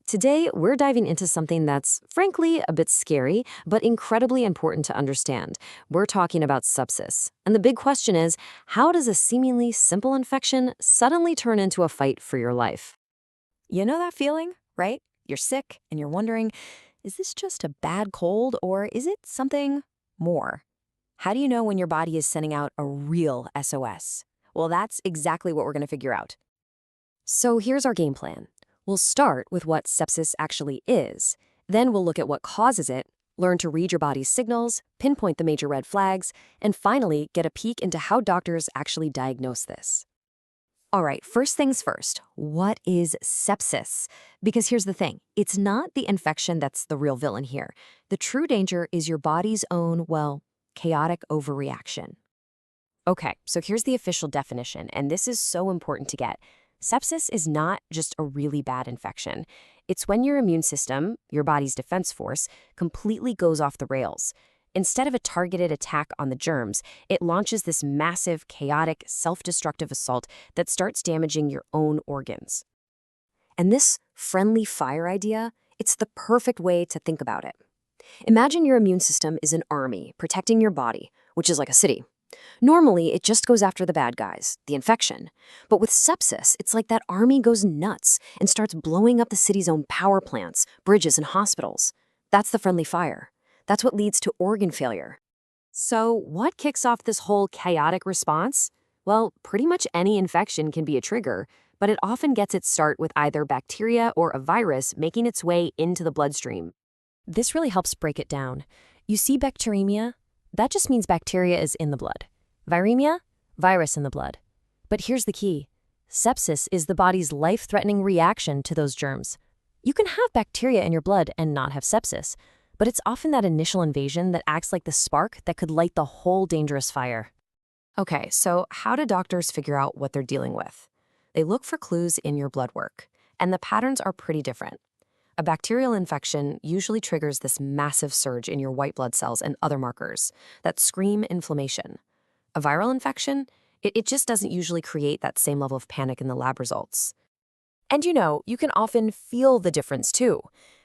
Today, we're diving into something that's, frankly, a bit scary, but incredibly important to understand. We're talking about sepsis. And the big question is, how does a seemingly simple infection suddenly turn into a fight for your life? You know that feeling, right? You're sick and you're wondering, is this just a bad cold or is it something more? How do you know when your body is sending out a real SOS? Well, that's exactly what we're going to figure out. So here's our game plan. We'll start with what sepsis actually is. Then we'll look at what causes it, learn to read your body's signals, pinpoint the major red flags, and finally get a peek into how doctors actually diagnose this. All right, first things first, what is sepsis? Because here's the thing, it's not the infection that's the real villain here. The true danger is your body's own, well, chaotic overreaction. Okay, so here's the official definition, and this is so important to get. Sepsis is not just a really bad infection. It's when your immune system, your body's defense force, completely goes off the rails. Instead of a targeted attack on the germs, it launches this massive, chaotic, self-destructive assault that starts damaging your own organs. And this friendly fire idea, it's the perfect way to think about it. Imagine your immune system is an army protecting your body, which is like a city. Normally, it just goes after the bad guys, the infection. But with sepsis, it's like that army goes nuts and starts blowing up the city's own power plants, bridges, and hospitals. That's the friendly fire. That's what leads to organ failure. So, what kicks off this whole chaotic response? Well, pretty much any infection can be a trigger, but it often gets its start with either bacteria or a virus making its way into the bloodstream. This really helps break it down. You see bacteremia? That just means bacteria is in the blood. Viremia? Virus in the blood. But here's the key. Sepsis is the body's life-threatening reaction to those germs. You can have bacteria in your blood and not have sepsis, but it's often that initial invasion that acts like the spark that could light the whole dangerous fire. Okay, so how do doctors figure out what they're dealing with? They look for clues in your blood work, and the patterns are pretty different. A bacterial infection usually triggers this massive surge in your white blood cells and other markers that scream inflammation. A viral infection, it just doesn't usually create that same level of panic in the lab results. And you can often feel the difference too.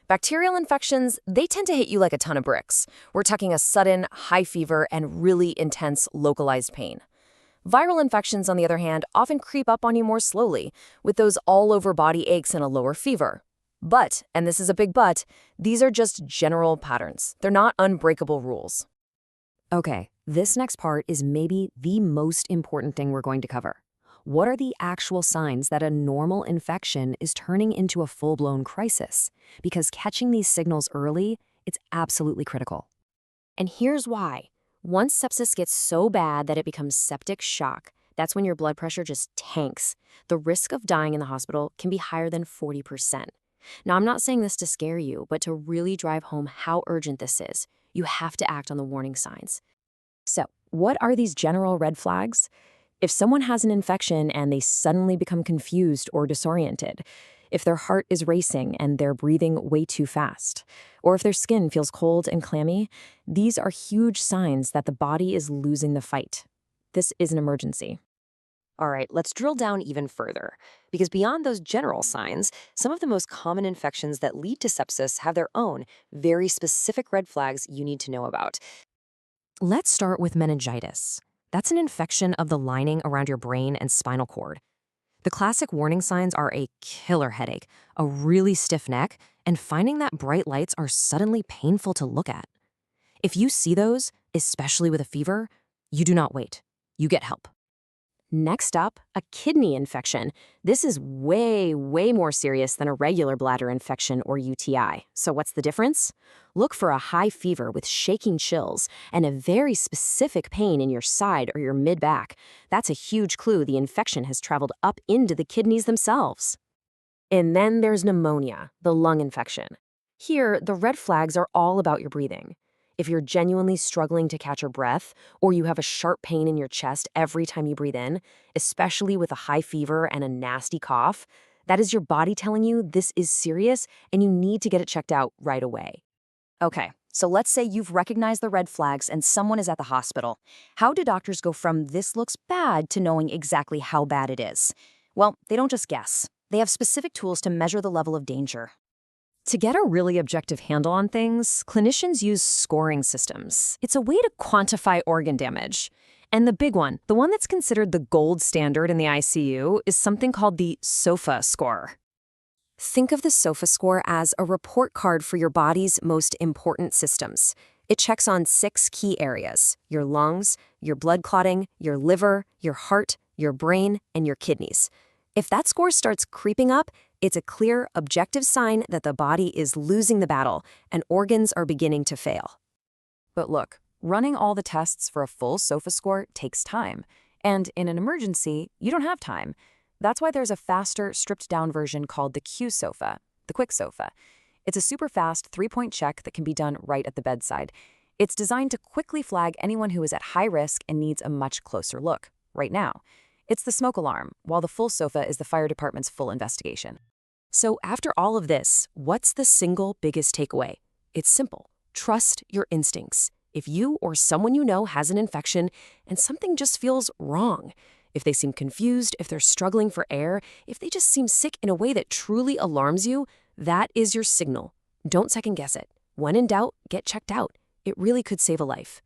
Bacterial infections, they tend to hit you like a ton of bricks. We're talking a sudden, high fever and really intense localized pain. Viral infections, on the other hand, often creep up on you more slowly, with those all-over body aches and a lower fever. But, and this is a big but, these are just general patterns. They're not unbreakable rules. Okay, this next part is maybe the most important thing we're going to cover. What are the actual signs that a normal infection is turning into a full-blown crisis? Because catching these signals early, it's absolutely critical. And here's why. Once sepsis gets so bad that it becomes septic shock, that's when your blood pressure just tanks. The risk of dying in the hospital can be higher than 40%. Now, I'm not saying this to scare you, but to really drive home how urgent this is, you have to act on the warning signs. So, what are these general red flags? If someone has an infection and they suddenly become confused or disoriented, if their heart is racing and they're breathing way too fast, or if their skin feels cold and clammy, these are huge signs that the body is losing the fight. This is an emergency. All right, let's drill down even further, because beyond those general signs, some of the most common infections that lead to sepsis have their own, very specific red flags you need to know about. Let's start with meningitis. That's an infection of the lining around your brain and spinal cord. The classic warning signs are a killer headache, a really stiff neck, and finding that bright lights are suddenly painful to look at. If you see those, especially with a fever, you do not wait. You get help. Next up, a kidney infection. This is way more serious than a regular bladder infection or UTI. So what's the difference? Look for a high fever with shaking chills and a very specific pain in your side or your mid-back. That's a huge clue the infection has traveled up into the kidneys themselves. And then there's pneumonia, the lung infection. Here, the red flags are all about your breathing. If you're genuinely struggling to catch your breath, or you have a sharp pain in your chest every time you breathe in, especially with a high fever and a nasty cough, that is your body telling you this is serious and you need to get it checked out right away. Okay, so let's say you've recognized the red flags and someone is at the hospital. How do doctors go from this looks bad to knowing exactly how bad it is? Well, they don't just guess. They have specific tools to measure the level of danger. To get a really objective handle on things, clinicians use scoring systems. It's a way to quantify organ damage. And the big one, the one that's considered the gold standard in the ICU, is something called the SOFA score. Think of the SOFA score as a report card for your body's most important systems. It checks on 6 key areas: your lungs, your blood clotting, your liver, your heart, your brain, and your kidneys. If that score starts creeping up, it's a clear, objective sign that the body is losing the battle and organs are beginning to fail. But look, running all the tests for a full SOFA score takes time. And in an emergency, you don't have time. That's why there's a faster, stripped-down version called the Q-SOFA, the Quick SOFA. It's a super fast 3-point check that can be done right at the bedside. It's designed to quickly flag anyone who is at high risk and needs a much closer look, right now. It's the smoke alarm, while the full SOFA is the fire department's full investigation. So after all of this, what's the single biggest takeaway? It's simple. Trust your instincts. If you or someone you know has an infection and something just feels wrong, if they seem confused, if they're struggling for air, if they just seem sick in a way that truly alarms you, that is your signal. Don't second guess it. When in doubt, get checked out. It really could save a life.